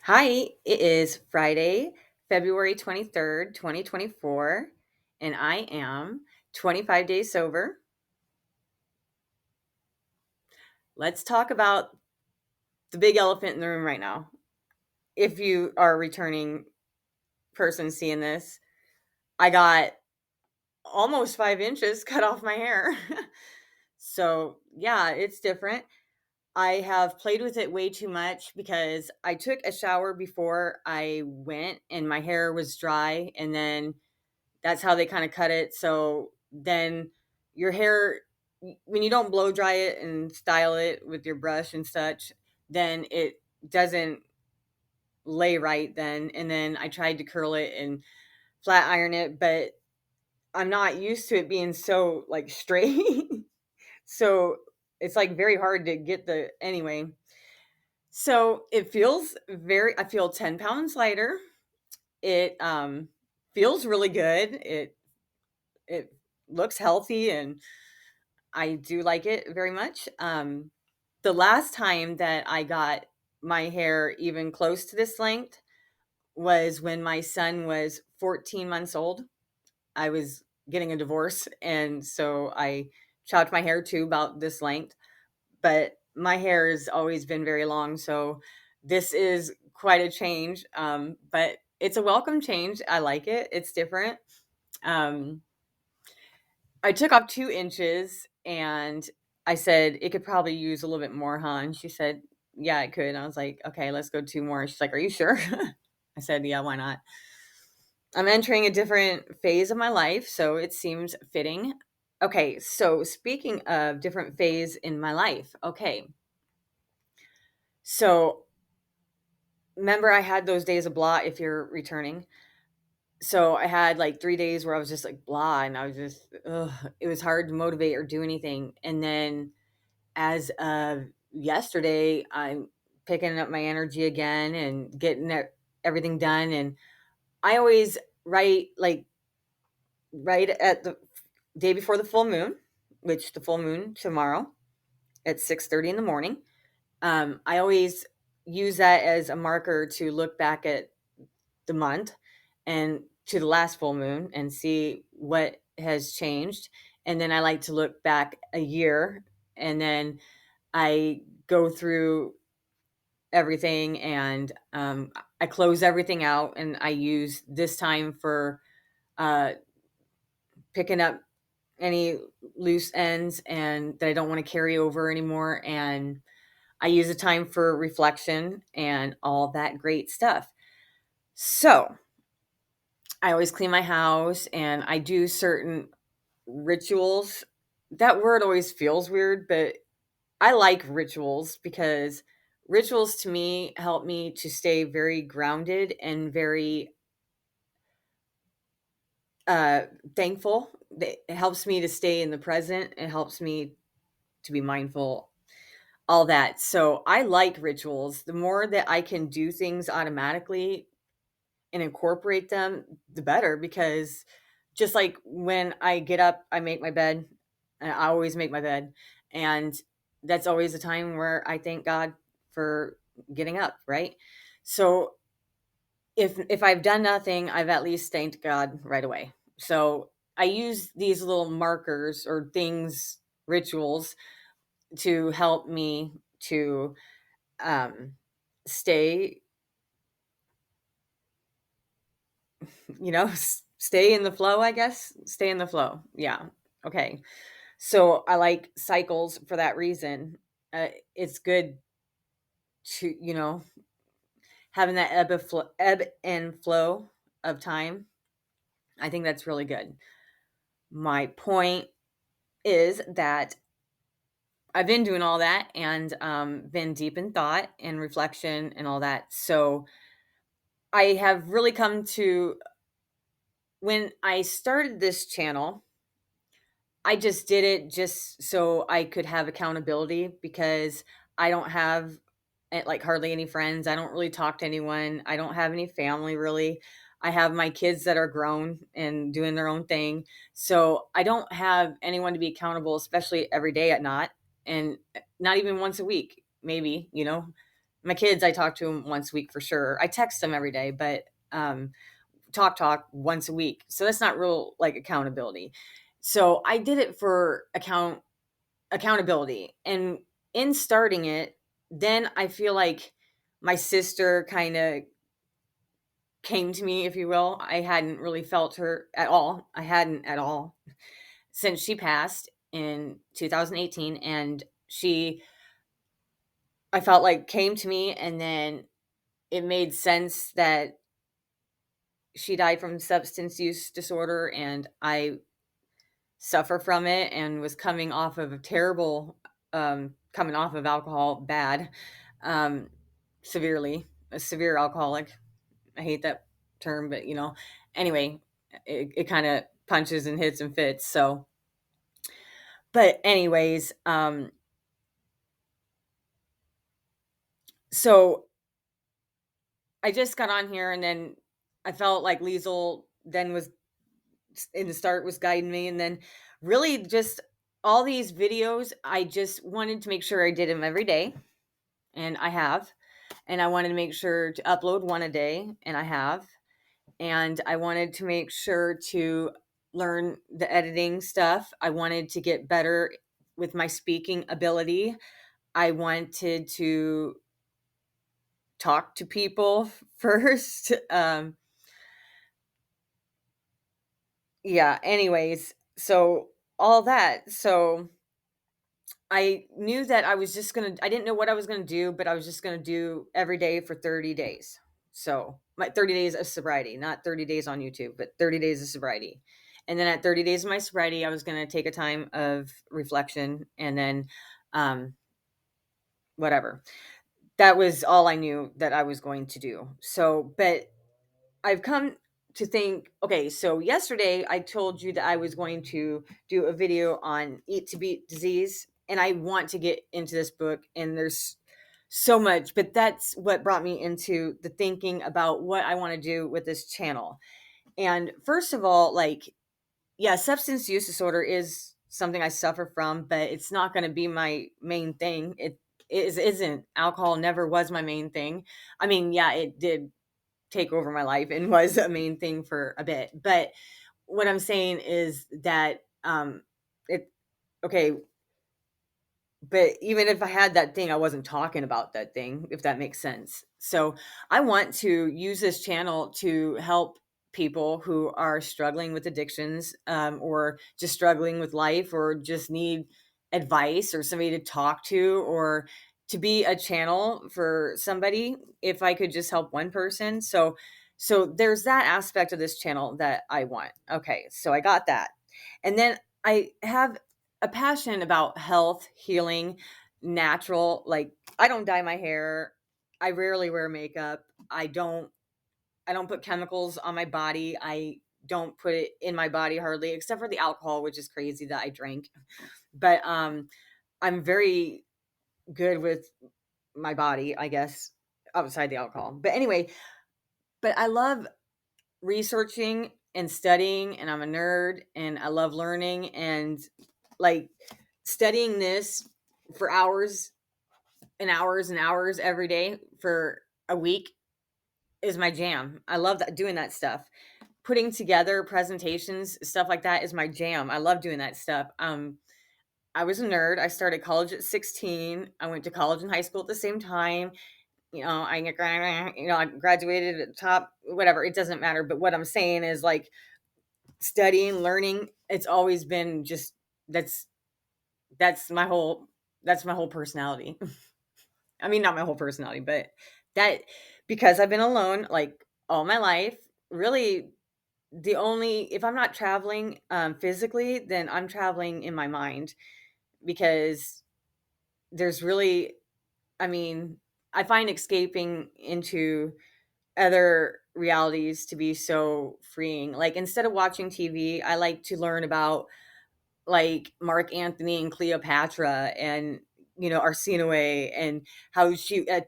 Hi, it is Friday, February 23rd, 2024, and I am 25 days sober. Let's talk about the big elephant in the room right now. If you are a returning person seeing this, I got almost 5 inches cut off my hair. So, yeah, it's different. I have played with it way too much because I took a shower before I went and my hair was dry, and then that's how they kind of cut it. So then your hair, when you don't blow dry it and style it with your brush and such, then it doesn't lay right then. And then I tried to curl it and flat iron it, but I'm not used to it being so like straight. So it's like very hard to get the anyway. So it feels very, I feel 10 pounds lighter. It feels really good. It looks healthy and I do like it very much. The last time that I got my hair even close to this length was when my son was 14 months old. I was getting a divorce, and so I chopped my hair to about this length. But my hair has always been very long, so this is quite a change. But it's a welcome change. I like it. It's different. Um, I took off 2 inches and I said, "It could probably use a little bit more, huh?" And she said, "Yeah, it could." And I was like, "Okay, let's go two more." She's like, "Are you sure?" I said, "Yeah, why not?" I'm entering a different phase of my life, so it seems fitting. Okay, so speaking of different phase in my life, okay. So remember I had those days of blah if you're returning. So I had like 3 days where I was just like blah and I was just ugh, it was hard to motivate or do anything. And then as of yesterday, I'm picking up my energy again and getting everything done. And I always write like right at the day before the full moon, which the full moon tomorrow at 6:30 in the morning. I always use that as a marker to look back at the month and to the last full moon and see what has changed. And then I like to look back a year and then I go through everything and I close everything out and I use this time for uh, picking up any loose ends and that I don't want to carry over anymore. And I use the time for reflection and all that great stuff. So I always clean my house and I do certain rituals. That word always feels weird, but I like rituals because rituals to me help me to stay very grounded and very uh, thankful. It helps me to stay in the present. It helps me to be mindful, all that. So I like rituals. The more that I can do things automatically and incorporate them, the better. Because just like when I get up, I make my bed, and I always make my bed. And that's always a time where I thank God for getting up, right? So if I've done nothing, I've at least thanked God right away. So I use these little markers or things, rituals to help me to um, stay, stay in the flow, I guess. Stay in the flow. Yeah. Okay. So I like cycles for that reason. It's good to, having that ebb and flow of time. I think that's really good. My point is that I've been doing all that and been deep in thought and reflection and all that. So I have really come to when I started this channel, I just did it just so I could have accountability because I don't have like hardly any friends. I don't really talk to anyone. I don't have any family really. I have my kids that are grown and doing their own thing. So I don't have anyone to be accountable, especially every day at not and not even once a week, maybe, My kids, I talk to them once a week for sure. I text them every day, but talk once a week. So that's not real like accountability. So I did it for accountability. And in starting it, then I feel like my sister kind of came to me, if you will. I hadn't really felt her at all. I hadn't at all since she passed in 2018. And she, I felt like came to me, and then it made sense that she died from substance use disorder, and I suffer from it and was coming off of a terrible, coming off of alcohol bad, um, severely, a severe alcoholic. I hate that term, but anyway, it kind of punches and hits and fits. So, but anyways, so I just got on here, and then I felt like Liesel then was in the start was guiding me, and then really just all these videos, I just wanted to make sure I did them every day, and I have. And I wanted to make sure to upload one a day, and I have. And I wanted to make sure to learn the editing stuff. I wanted to get better with my speaking ability. I wanted to talk to people first. Yeah, anyways, so all that. So I knew that I was just gonna, I didn't know what I was gonna do, but I was just gonna do every day for 30 days. So my 30 days of sobriety, not 30 days on YouTube, but 30 days of sobriety. And then at 30 days of my sobriety, I was gonna take a time of reflection, and then whatever. That was all I knew that I was going to do. So, but I've come to think, okay, so yesterday I told you that I was going to do a video on Eat to Beat Disease, and I want to get into this book, and there's so much, but that's what brought me into the thinking about what I want to do with this channel. And first of all, like, yeah, substance use disorder is something I suffer from, but it's not going to be my main thing. It isn't. Alcohol never was my main thing. I mean, yeah, it did take over my life and was a main thing for a bit. But what I'm saying is that it okay, but even if I had that thing, I wasn't talking about that thing, if that makes sense. So I want to use this channel to help people who are struggling with addictions, or just struggling with life, or just need advice or somebody to talk to, or to be a channel for somebody, if I could just help one person. So there's that aspect of this channel that I want. Okay, so I got that. And then I have a passion about health, healing, natural. Like, I don't dye my hair. I rarely wear makeup. I don't put chemicals on my body. I don't put it in my body hardly, except for the alcohol, which is crazy that I drank. But I'm very good with my body, I guess, outside the alcohol. But anyway, but I love researching and studying, and I'm a nerd, and I love learning, and like studying this for hours and hours and hours every day for a week is my jam. I love that, doing that stuff. Putting together presentations, stuff like that is my jam. I love doing that stuff. I was a nerd. I started college at 16. I went to college and high school at the same time. I graduated at the top, whatever. It doesn't matter. But what I'm saying is, like, studying, learning, it's always been just, that's that's my whole that's my whole personality. I mean, not my whole personality, but that, because I've been alone like all my life, really. The only, if I'm not traveling physically, then I'm traveling in my mind, because there's really, I mean, I find escaping into other realities to be so freeing. Like, instead of watching TV, I like to learn about, like, Mark Antony and Cleopatra, and Arsinoe, and how she at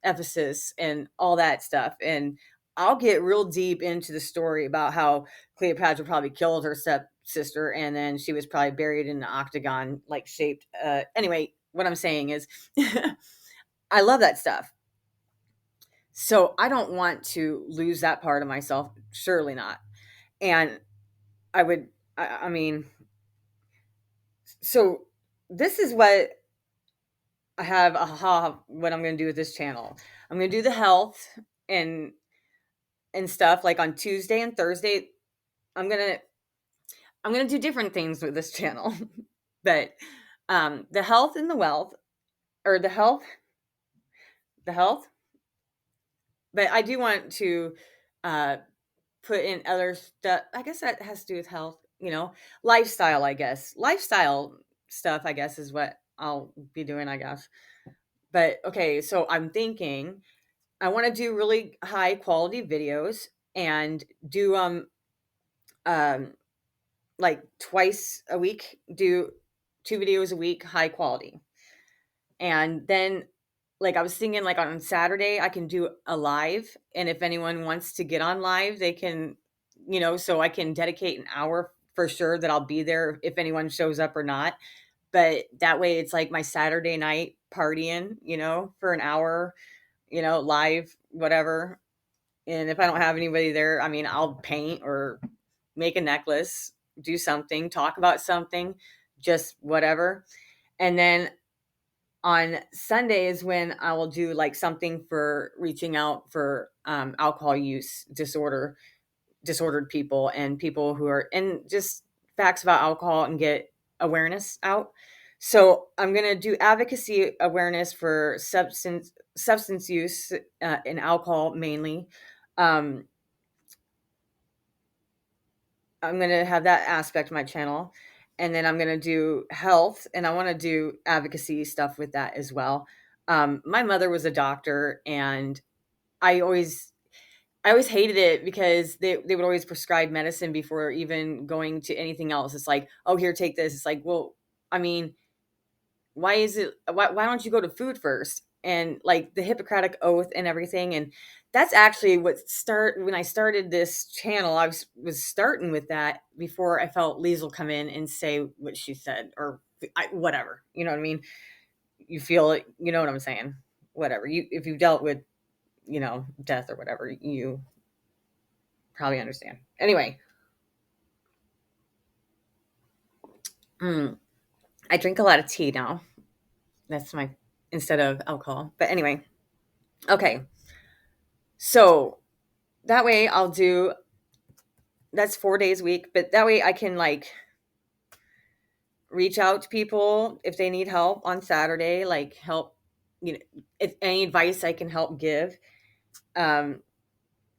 Ephesus, and all that stuff. And I'll get real deep into the story about how Cleopatra probably killed her stepsister, and then she was probably buried in an octagon like shaped. Anyway, what I'm saying is, I love that stuff. So I don't want to lose that part of myself. Surely not. And I would, I mean, so this is what I have, what I'm going to do with this channel. I'm going to do the health and stuff like on Tuesday and Thursday. I'm going to do different things with this channel. But the health and the wealth, or the health, but I do want to uh put in other stuff. I guess that has to do with health, lifestyle, I guess. Lifestyle stuff, I guess, is what I'll be doing, I guess. But okay, so I'm thinking I want to do really high quality videos and do um like twice a week, do 2 videos a week, high quality. And then like I was thinking like on Saturday I can do a live, and if anyone wants to get on live, they can, so I can dedicate an hour for sure that I'll be there if anyone shows up or not. But that way it's like my Saturday night partying, for an hour, live, whatever. And if I don't have anybody there, I mean, I'll paint or make a necklace, do something, talk about something, just whatever. And then on Sunday is when I will do like something for reaching out for alcohol use disordered people and people who are, and just facts about alcohol and get awareness out. So I'm gonna do advocacy awareness for substance use and alcohol mainly. Um, I'm gonna have that aspect of my channel, and then I'm gonna do health, and I want to do advocacy stuff with that as well. My mother was a doctor, and I always I always hated it because they would always prescribe medicine before even going to anything else. It's like, oh, here, take this. It's like, well, I mean, why don't you go to food first? And like the Hippocratic Oath and everything. And that's actually when I started this channel, I was starting with that before I felt Liesel come in and say what she said, or whatever. You know what I mean? You feel it, you know what I'm saying? Whatever. If you've dealt with, death or whatever, you probably understand. Anyway, I drink a lot of tea now. That's my instead of alcohol. But anyway, okay. So that way I'll do that's 4 days a week, but that way I can like reach out to people if they need help on Saturday, like help, if any advice I can help give. Um,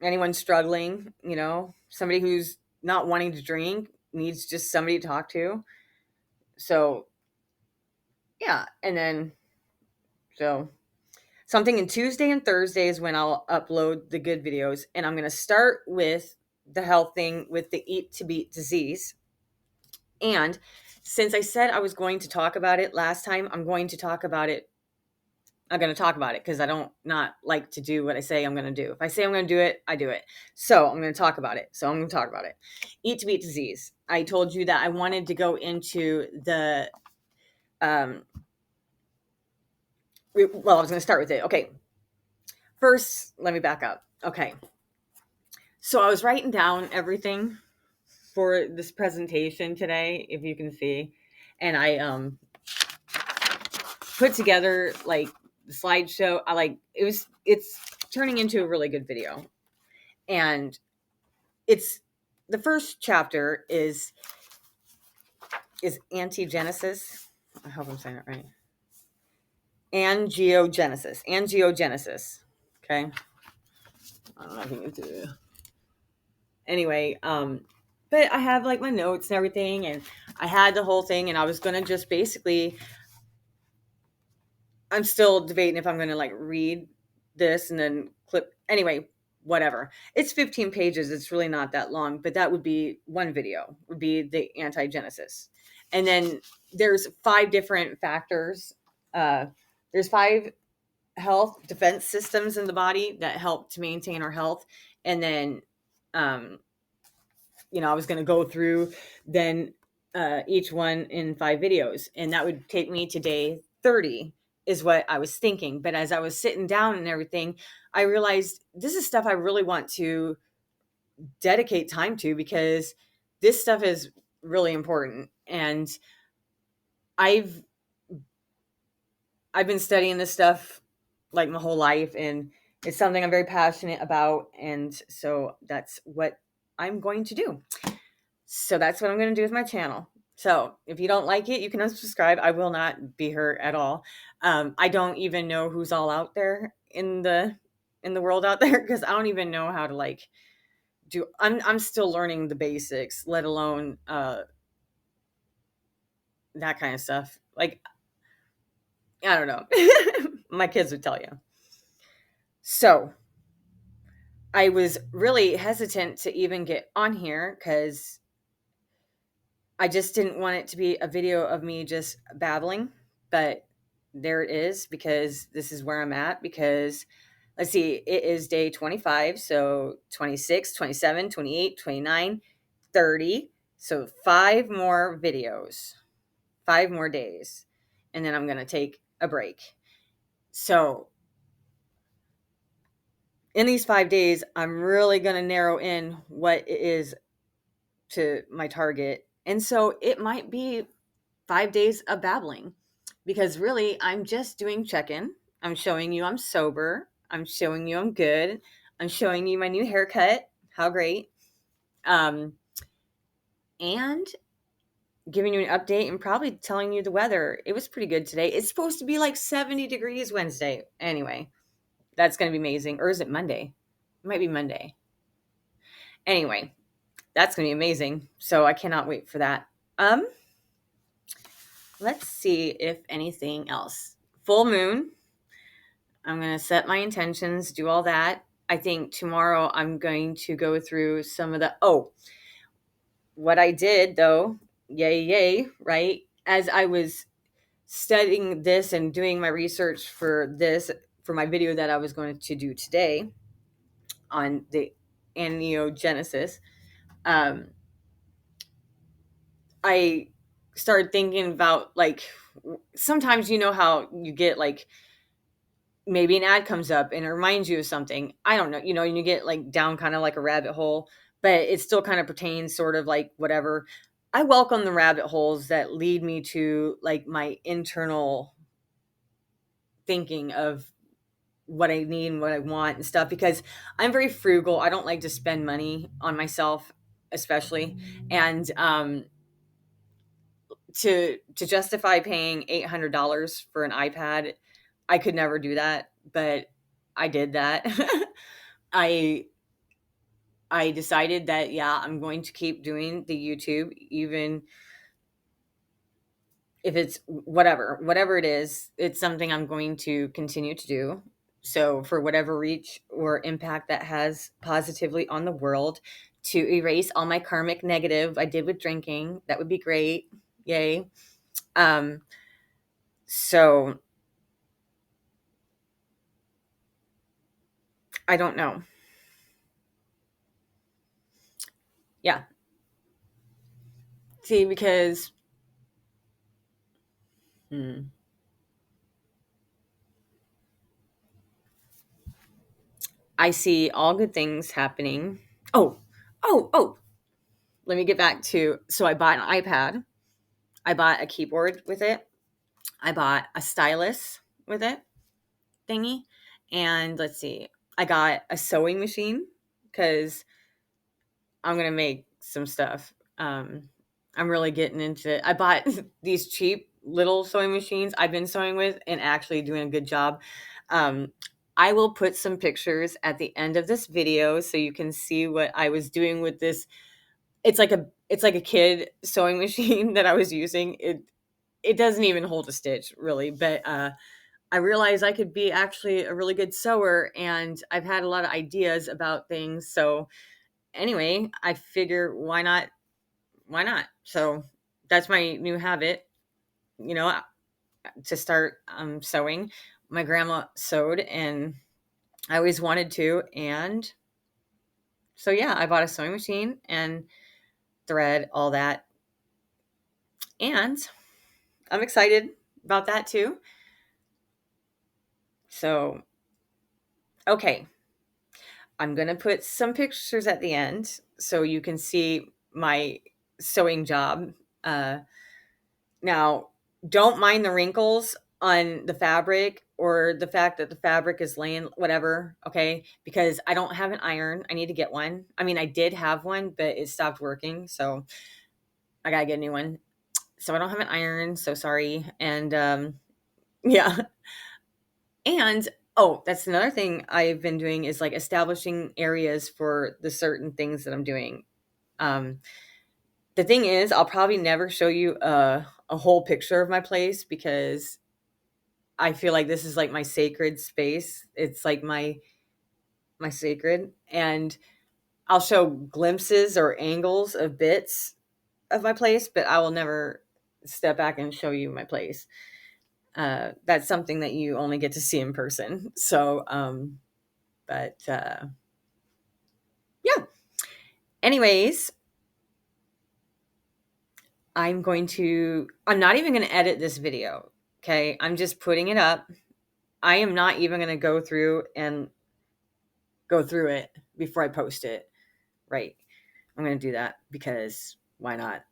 anyone struggling, somebody who's not wanting to drink needs just somebody to talk to. So yeah, and then so something in Tuesday and Thursday is when I'll upload the good videos, and I'm gonna start with the health thing with the Eat to Beat disease. And since I said I was going to talk about it last time, I'm going to talk about it. I'm going to talk about it because I don't not like to do what I say I'm going to do. If I say I'm going to do it, I do it. So I'm going to talk about it. So I'm going to talk about it. Eat to Beat disease. I told you that I wanted to go into the, well, I was going to start with it. Okay. First, let me back up. Okay. So I was writing down everything for this presentation today, if you can see. And I put together like the slideshow. It's turning into a really good video. And it's the first chapter is angiogenesis. I hope I'm saying it right. Angiogenesis. Okay. I don't know if you can do. Anyway, but I have like my notes and everything, and I had the whole thing, and I was gonna just basically, I'm still debating if I'm gonna like read this and then clip. Anyway, whatever. It's 15 pages. It's really not that long, but that would be one video, would be the antigenesis. And then there's 5 different factors. There's 5 health defense systems in the body that help to maintain our health. And then, I was going to go through then each one in 5 videos. And that would take me to day 30 is what I was thinking. But as I was sitting down and everything, I realized this is stuff I really want to dedicate time to, because this stuff is really important. And I've I've been studying this stuff like my whole life, and it's something I'm very passionate about, and so that's what I'm going to do. So that's what I'm going to do with my channel. So if you don't like it, you can unsubscribe. I will not be hurt at all. I don't even know who's all out there in the world out there, because I don't even know how to like do. I'm still learning the basics, let alone that kind of stuff. Like, I don't know. My kids would tell you. So I was really hesitant to even get on here because I just didn't want it to be a video of me just babbling. But there it is, because this is where I'm at. Because let's see, it is day 25. So 26, 27, 28, 29, 30. So 5 more videos, 5 more days. And then I'm going to take a break. So in these 5 days, I'm really going to narrow in what it is to my target. And so it might be 5 days of babbling, because really I'm just doing check in. I'm showing you I'm sober. I'm showing you I'm good. I'm showing you my new haircut. How great. And giving you an update and probably telling you the weather. It was pretty good today. It's supposed to be like 70 degrees Wednesday. Anyway, that's going to be amazing. Or is it Monday? It might be Monday. Anyway, that's going to be amazing. So I cannot wait for that. Let's see if anything else. Full moon. I'm going to set my intentions, do all that. I think tomorrow I'm going to go through some of the, what I did though, yay, right? As I was studying this and doing my research for this, for my video that I was going to do today on the angiogenesis, I started thinking about, like, sometimes you know how you get like maybe an ad comes up and it reminds you of something. I don't know, and you get like down kind of like a rabbit hole, but it still kind of pertains sort of like whatever. I welcome the rabbit holes that lead me to like my internal thinking of what I need and what I want and stuff, because I'm very frugal. I don't like to spend money on myself, especially. And to justify paying $800 for an iPad, I could never do that, but I did that. I I decided that, yeah, I'm going to keep doing the YouTube, even if it's whatever it is. It's something I'm going to continue to do. So for whatever reach or impact that has positively on the world, to erase all my karmic negative I did with drinking, that would be great. Yay. Um, so I don't know. Yeah. See, because I see all good things happening. Oh. Let me get back to, so I bought an iPad. I bought a keyboard with it. I bought a stylus with it thingy. And let's see, I got a sewing machine because I'm going to make some stuff. I'm really getting into it. I bought these cheap little sewing machines I've been sewing with and actually doing a good job. Um, I will put some pictures at the end of this video so you can see what I was doing with this. It's like a kid sewing machine that I was using. It doesn't even hold a stitch really, but I realized I could be actually a really good sewer, and I've had a lot of ideas about things. So anyway, I figure why not? Why not? So that's my new habit, you know, to start sewing. My grandma sewed, and I always wanted to. And so, yeah, I bought a sewing machine and thread, all that. And I'm excited about that too. So, okay. I'm going to put some pictures at the end so you can see my sewing job. Uh, Now, don't mind the wrinkles on the fabric or the fact that the fabric is laying whatever, okay? Because I don't have an iron. I need to get one. I mean, I did have one, but it stopped working, so I got to get a new one. So I don't have an iron, so sorry. And yeah. And oh, that's another thing I've been doing is like establishing areas for the certain things that I'm doing. Um the thing is, I'll probably never show you a whole picture of my place because I feel like this is like my sacred space. It's like my sacred, and I'll show glimpses or angles of bits of my place, but I will never step back and show you my place. That's something that you only get to see in person. So, but yeah. Anyways, I'm not even going to edit this video. Okay. I'm just putting it up. I am not even going to go through it before I post it. Right. I'm going to do that because why not?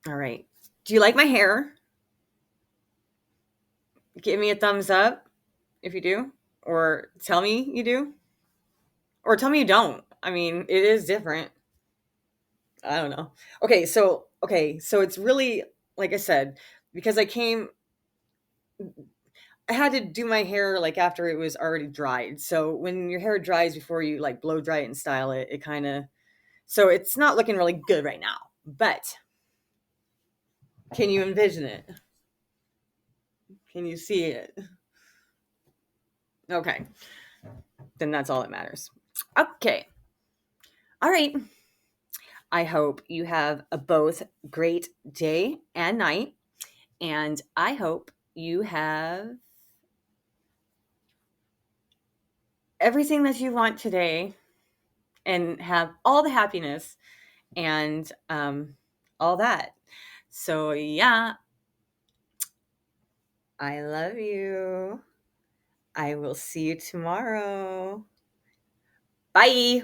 All right. Do you like my hair? Give me a thumbs up if you do, or tell me you do, or tell me you don't. I mean, it is different. I don't know. Okay, so it's really like I said because I had to do my hair like after it was already dried. So when your hair dries before you like blow dry it and style it, it kind of so it's not looking really good right now. But can you envision it? Can you see it? Okay, then that's all that matters. Okay. All right. I hope you have a both great day and night. And I hope you have everything that you want today and have all the happiness and all that. So, yeah, I love you. I will see you tomorrow. Bye.